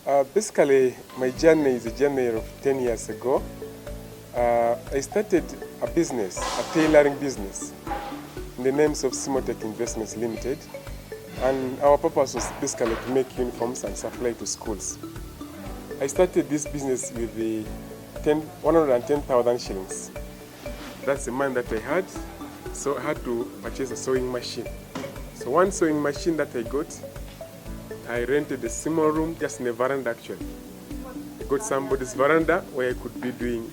Basically, my journey is a journey of 10 years ago. I started a business, a tailoring business, in the names of Simotech Investments Limited. And our purpose was basically to make uniforms and supply to schools. I started this business with the 110,000 shillings. That's the money that I had, so I had to purchase a sewing machine. So one sewing machine that I got, I rented a small room just in a veranda actually. I got somebody's veranda where I could be doing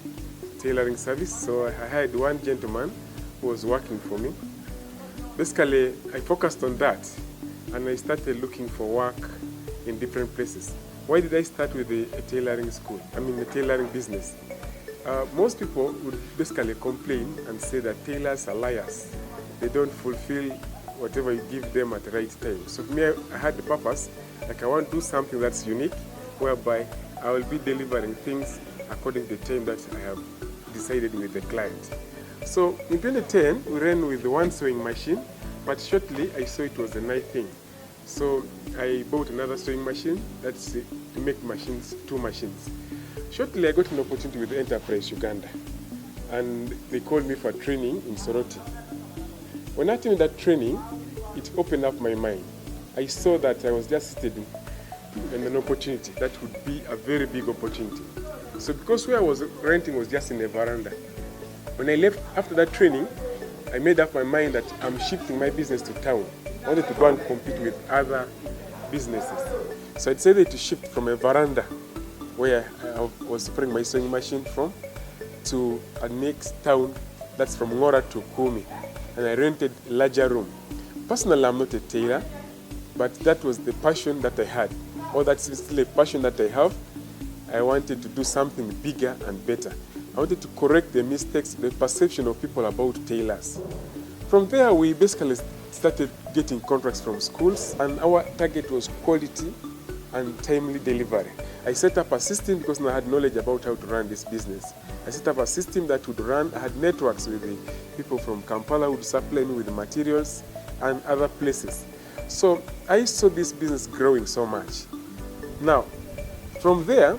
tailoring service. So I had one gentleman who was working for me. Basically, I focused on that and I started looking for work in different places. Why did I start with a tailoring school? A tailoring business. Most people would basically complain and say that tailors are liars. They don't fulfill whatever you give them at the right time. So for me, I had the purpose, like I want to do something that's unique, whereby I will be delivering things according to the time that I have decided with the client. So in 2010, we ran with the one sewing machine, but shortly I saw it was a nice thing. So I bought another sewing machine, that's to make machines, 2 machines. Shortly I got an opportunity with Enterprise Uganda, and they called me for training in Soroti. When I attended that training, it opened up my mind. I saw that I was just sitting in an opportunity that would be a very big opportunity. So because where I was renting was just in a veranda, when I left after that training, I made up my mind that I'm shifting my business to town. I wanted to go and compete with other businesses. So I decided to shift from a veranda where I was preparing my sewing machine from to a next town that's from Ngora to Kumi. And I rented a larger room. Personally, I'm not a tailor, but that was the passion that I had. Or that's still a passion that I have. I wanted to do something bigger and better. I wanted to correct the mistakes, the perception of people about tailors. From there, we basically started getting contracts from schools, and our target was quality and timely delivery. I set up a system because I had knowledge about how to run this business. I set up a system that would run. I had networks with the people from Kampala who would supply me with the materials and other places. So I saw this business growing so much. Now, from there,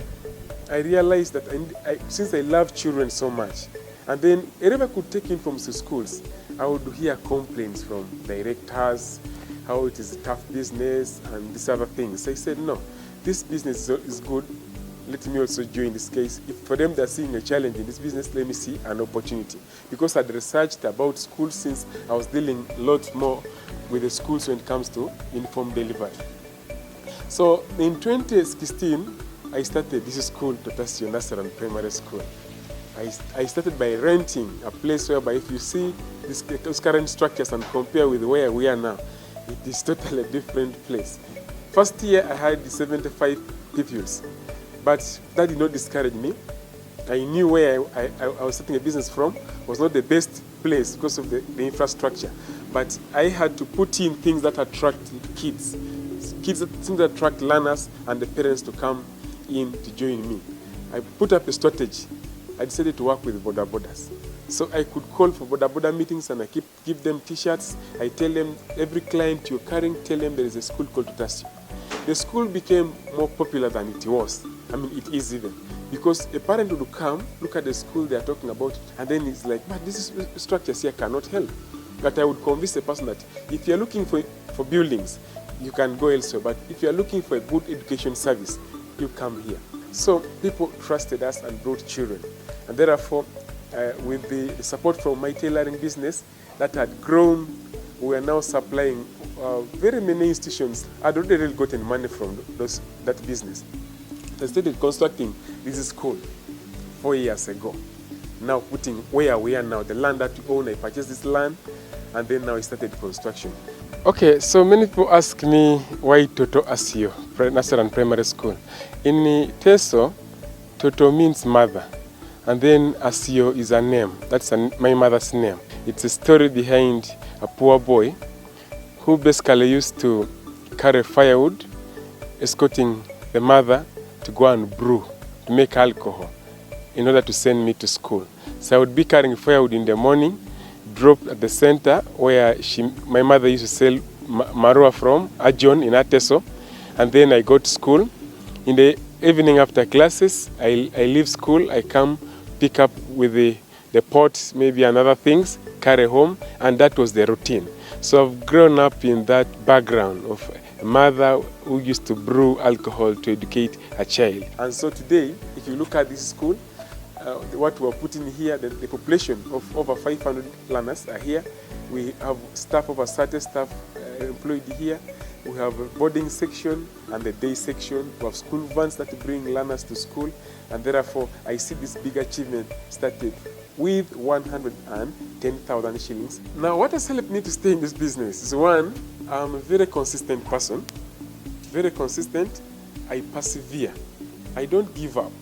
I realized that since I love children so much, and then wherever I could take in from the schools, I would hear complaints from directors, how it is a tough business and these other things. I said, no, this business is good. Let me also join this case. If for them they're seeing a challenge in this business, let me see an opportunity. Because I'd researched about schools since I was dealing a lot more with the schools when it comes to uniform delivery. So in 2016, I started this school, Totasio Nursery and Primary School. I started by renting a place whereby if you see those current structures and compare with where we are now, it is totally a different place. First year I had 75 pupils, but that did not discourage me. I knew where I was starting a business from was not the best place because of the infrastructure, but I had to put in things that attract kids, things that attract learners and the parents to come in to join me. I put up a strategy. I decided to work with border borders. So I could call for border meetings and I give them t-shirts. I tell them, every client you're carrying, tell them there is a school called Totasio. The school became more popular than it was. It is even. Because a parent would come, look at the school they are talking about, and then it's like, but this structures here cannot help. But I would convince the person that if you're looking for buildings, you can go elsewhere. But if you're looking for a good education service, you come here. So people trusted us and brought children. And therefore, with the support from my tailoring business that had grown, we are now supplying very many institutions. I'd already really gotten money from that business. I started constructing this school 4 years ago. Now putting where we are now, the land that we own, I purchased this land, and then now I started construction. Okay, so many people ask me why Toto Asio, Nursery and Primary School. In Teso, Toto means mother, and then Asio is a name. That's my mother's name. It's a story behind a poor boy who basically used to carry firewood, escorting the mother to go and brew, to make alcohol, in order to send me to school. So I would be carrying firewood in the morning, dropped at the center where my mother used to sell marua from, Ajon in Ateso, and then I go to school. In the evening after classes, I leave school, I come pick up with the pot, maybe and other things, carry home, and that was the routine. So I've grown up in that background of a mother who used to brew alcohol to educate a child. And so today, if you look at this school, what we're putting here, the population of over 500 learners are here. We have staff, over 30 staff employed here. We have a boarding section and the day section. We have school vans that bring learners to school. And therefore, I see this big achievement started with 110,000 shillings. Now, what has helped me to stay in this business is, one, I'm a very consistent person. Very consistent. I persevere. I don't give up.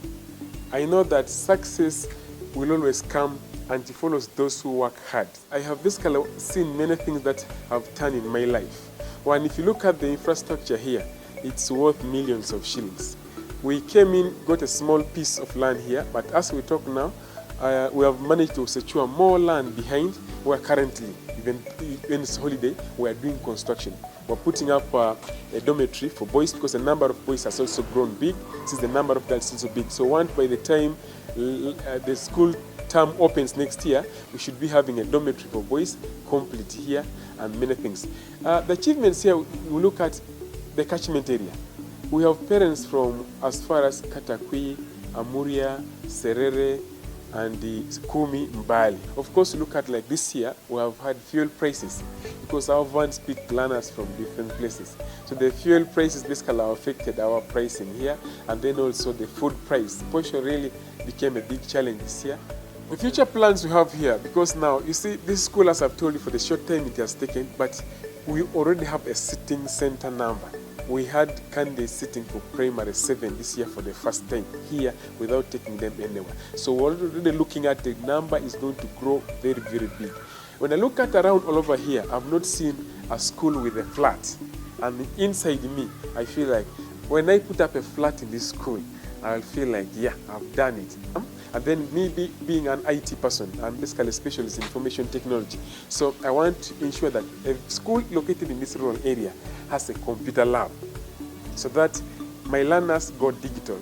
I know that success will always come and it follows those who work hard. I have basically seen many things that have turned in my life. One, if you look at the infrastructure here, it's worth millions of shillings. We came in, got a small piece of land here, but as we talk now, we have managed to secure more land behind where currently, even when it's holiday, we are doing construction. We're putting up a dormitory for boys because the number of boys has also grown big, since the number of girls is also big. So by the time the school term opens next year, we should be having a dormitory for boys complete here and many things. The achievements here, we look at the catchment area. We have parents from as far as Katakwi, Amuria, Serere, and the Kumi, Mbali. Of course, look at like this year, we have had fuel prices because our vans pick learners from different places. So the fuel prices basically have affected our pricing here, and then also the food price. Portion really became a big challenge this year. The future plans we have here, because now, you see, this school, as I've told you, for the short time it has taken, but we already have a sitting center number. We had candidates sitting for primary 7 this year for the first time here without taking them anywhere. So we're already looking at the number is going to grow very, very big. When I look at around all over here, I've not seen a school with a flat. And inside me, I feel like when I put up a flat in this school, I'll feel like, yeah, I've done it. And then me being an IT person, I'm basically a specialist in information technology. So I want to ensure that a school located in this rural area has a computer lab so that my learners go digital.